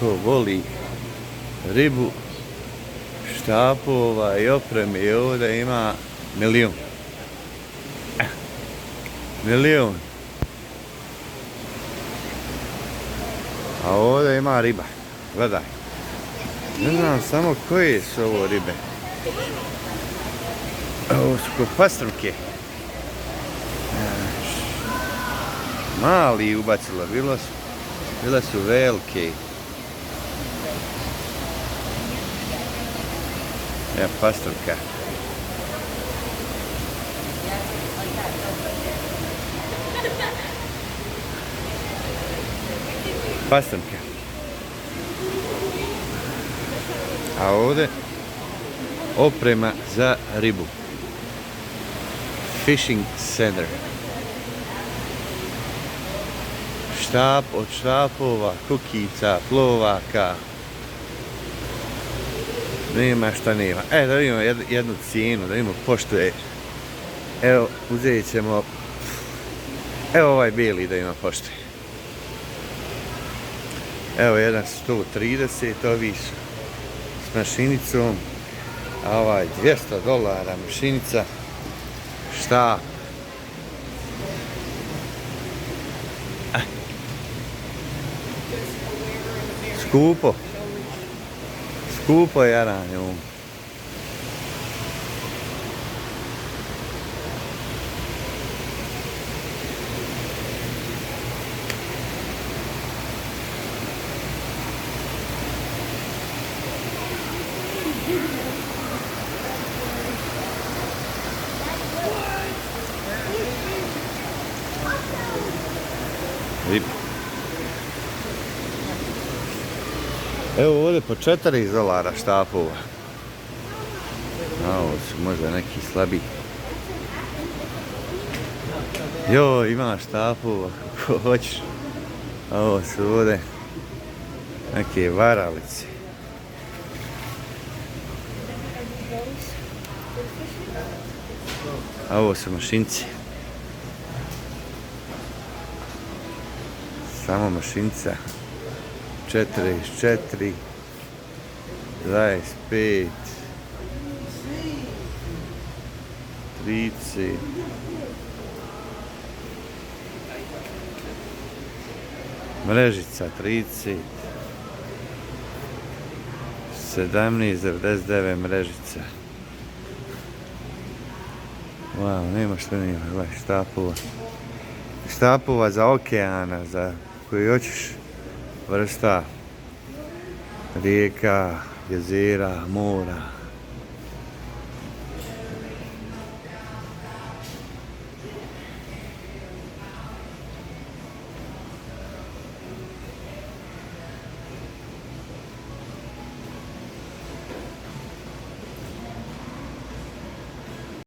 ko voli ribu, štapova i opreme, i ovdje ima milijun. Milijun. A ovdje ima riba. Gledaj. Ne znam samo koje su ovo ribe. Ovo su ko pastrvke. Mali ubacila, bile su velike. Evo pastrvka. Pastrvka. A ovdje oprema za ribu. Fishing center. Štap od štapova, kukica, plovaka. Nema šta nema. Da vidimo jednu cijenu, da vidimo pošto je. Evo, uzet ćemo. Evo ovaj bijeli da ima pošto. Evo jedan 130, ovi su s mašinicom. A ovaj $200 mašinica. Štap. Skupo. Skupo je jaranje ovo. Evo ovdje po $4 štapova. A ovo su možda neki slabiji. Joj, ima štapova kako hoćeš. A ovo su ovdje neke varalice. A ovo su mašinci. Samo mašinca. 44, 25, 30, mrežica 30, 17,99 mrežica. Wow, nema što nema, gledaj, štapova. Štapova za okeana, za koji hoćeš. Vrsta rijeka, jezera, mora.